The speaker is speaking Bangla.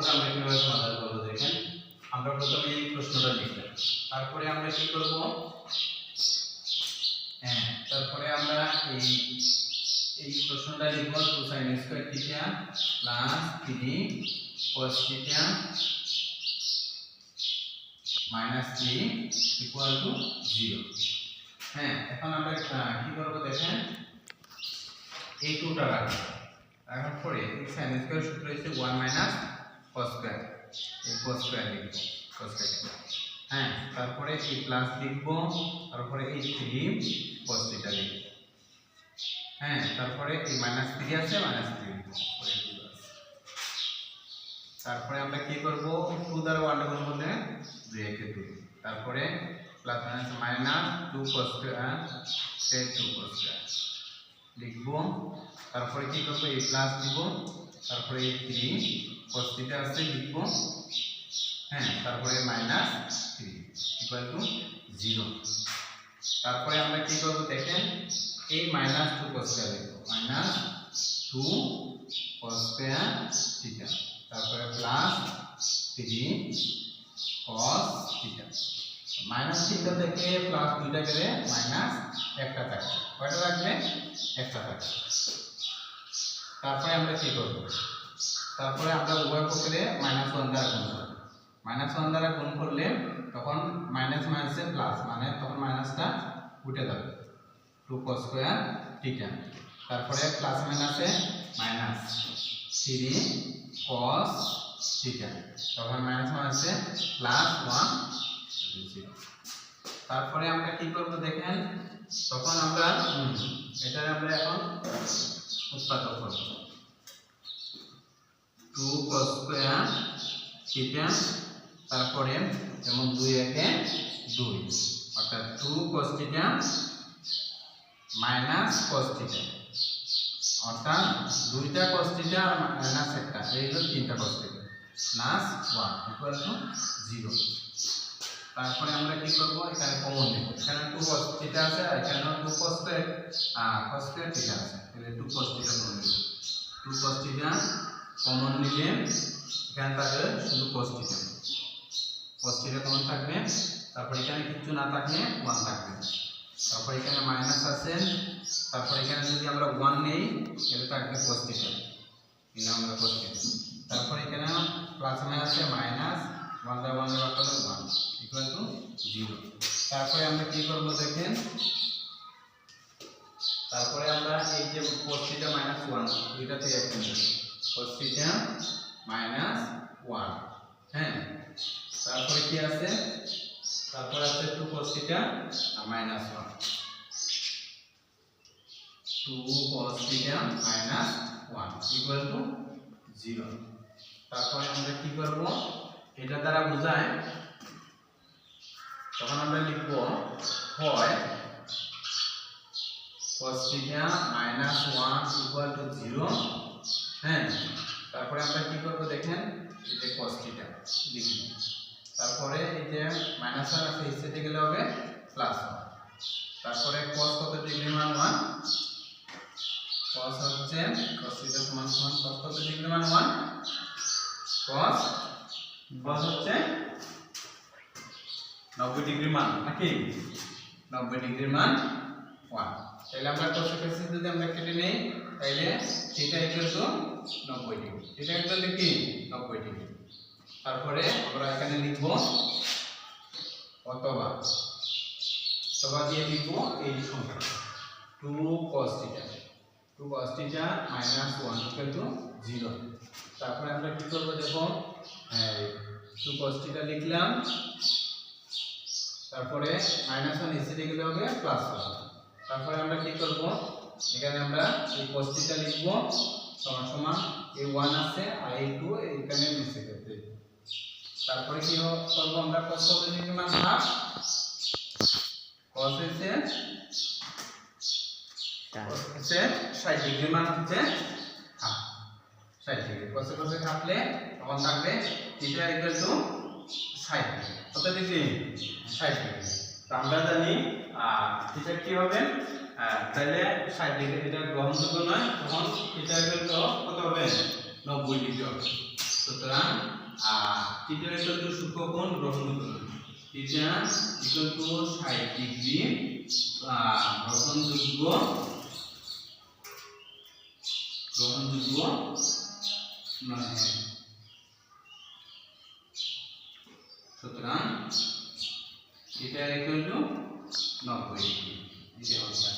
অঙ্কটা আমরা কিভাবে সমাধান করব দেখেন। আমরা প্রথমে এই প্রশ্নটা লিখলাম, তারপরে আমরা কি করব, তারপরে আমরা এই প্রশ্নটা লিখব 2 sin square theta plus 3 cos থিটা মাইনাস 3 ইকুয়াল টু 0। এখন আমরা কি করব দেখেন, এই 2টা রাখবো, রাখার পরে এই sin স্কয়ার সূত্র হচ্ছে 1 মাইনাস cos স্কয়ার, এই cos স্কয়ার লিখব, cos স্কয়ার। তারপরে এই প্লাস লিখব, তারপরে এই 3 cos থিটা লিখব। তারপরে এই মাইনাস 3 আছে, মাইনাস 3 লিখব, তারপরে আমরা কি করব, 2 দ্বারা 1 গুণ করলে 2 একে 2, তারপরে plus minus minus 2 cos square সে 2 cos স্কয়ার লিখব। তারপরে কি করব, এই প্লাস দিব, তারপরে এই 3 cos থিটা আছে লিখব। তারপরে মাইনাস 3 ইকুয়াল টু 0। তারপরে আমরা কি করব দেখেন, এই মাইনাস 2 cos স্কয়ার লিখব, মাইনাস 2 cos স্কয়ার থিটা, তারপরে প্লাস 3 cos থিটা। মাইনাস 3টা থেকে প্লাস 2টা গেলে মাইনাস 1টা থাকবে, কয়টা থাকবে, 1টা থাকবে। তারপরে আমরা কি করব, তারপরে আমরা উভয় পক্ষে -1 দ্বারা গুণ করব। -1 দ্বারা গুণ করলে তখন মাইনাস মাইনাসে প্লাস, মানে তখন মাইনাসটা উঠে যাবে, 2 cos স্কয়ার থিটা। তারপরে প্লাস মাইনাসে মাইনাস 3 cos থিটা, তখন মাইনাস মাইনাসে প্লাস 1 0। তারপরে আমরা কি করব দেখেন, তখন আমরা এটা আমরা এখন উৎপাদক করব, 2 cos স্কয়ার থিটা, তারপরে যেমন 2 একে 2, অর্থাৎ 2 cos থিটা মাইনাস cos থিটা, অর্থাৎ 2টা cos থিটা আর মাইনাস 1টা, এই হলো 3টা cos theta plus 1 equal to 0। তারপরে আমরা কি করব, এখানে কমন নেব, এখানে 2 cos থিটা আছে আর এখানে 2 cos স্কয়ার থিটা আছে, তাহলে 2 cos থিটা কমন নেব। 2 cos থিটা কমন নিলে এখানে থাকবে শুধু cos theta, cos theta common থাকবে। তারপর এখানে কিছু না থাকলে 1 থাকবে, তারপর এখানে মাইনাস আছে, তারপর এখানে যদি আমরা 1 নেই তাহলে থাকবে cos থিটা, নিলাম আমরা cos থিটা। তারপর এখানে প্লাস মাইনাসে মাইনাস 1 দ্বারা 1 দ্বারা করলে 1 ইকুয়াল টু 0। তারপরে আমরা কি করব দেখেন, তারপরে আমরা এই যে cos থিটা মাইনাস 1 এটা থেকে একটা নেব, cos থিটা মাইনাস 1। তারপরে কি আছে, তারপরে আছে 2 cos থিটা আর মাইনাস 1, 2 cos থিটা মাইনাস 1 ইকুয়াল টু 0। তারপরে আমরা কি করব, এটা দ্বারা বোঝায়, তখন আমরা লিখব হয় cos থিটা মাইনাস 1 ইকুয়াল টু 0। তারপরে আমরা কি করব দেখেন, এই যে cos থিটা লিখব, তারপরে এই যে মাইনাস 1 আছে এই সাইডে গেলে হবে প্লাস 1। তারপরে cos কত ডিগ্রি মান 1, cos হচ্ছে cos থিটা সমান সমান cos কত ডিগ্রি মান 1, cos হচ্ছে 90 ডিগ্রি মান, নাকি 90 ডিগ্রি মান 1। তাহলে আমরা কোসাইন যদি আমরা কেটে নেই তাহলে theta equal to 90 degree, theta equal to কি 90 ডিগ্রি। তারপরে আমরা এখানে লিখব অথবা দিয়ে লিখব এই সংখ্যা 2 cos থিটা, 2 cos থিটা মাইনাস 1 ইকুয়াল টু 0। তারপরে আমরা কি করব দেখো, 2 cos থিটা লিখলাম, তারপরে মাইনাস 1 এসে গেলে হবে প্লাস 1। তারপরে আমরা কি করব, এখানে আমরা এই cos থিটা লিখব সমান সমান এই 1 আছে আর এই 2 এখানে নিচে করতে। তারপরে কি করব, আমরা cos কত ডিগ্রি মান হাফ, cos হচ্ছে 60 ডিগ্রি মান হচ্ছে হাফ, 60 ডিগ্রি, cos কাটলে তখন থাকবে থিটা ইকুয়াল টু 60 ডিগ্রি, কত ডিগ্রি 60 ডিগ্রি। তো আমরা জানি থিটা কি হবে, তাহলে 60 ডিগ্রি এটা গ্রহণযোগ্য নয়, তখন থিটা ইকুয়াল টু কত হবে 90 ডিগ্রি হবে। তো সুতরাং থিটা ইকুয়াল টু সূক্ষ্ম কোণ গ্রহণযোগ্য থিটা ইকুয়াল টু 60 ডিগ্রি গ্রহণযোগ্য নয়। সুতরাং থিটা ইকুয়াল টু 90 ডিগ্রি। এটা হচ্ছে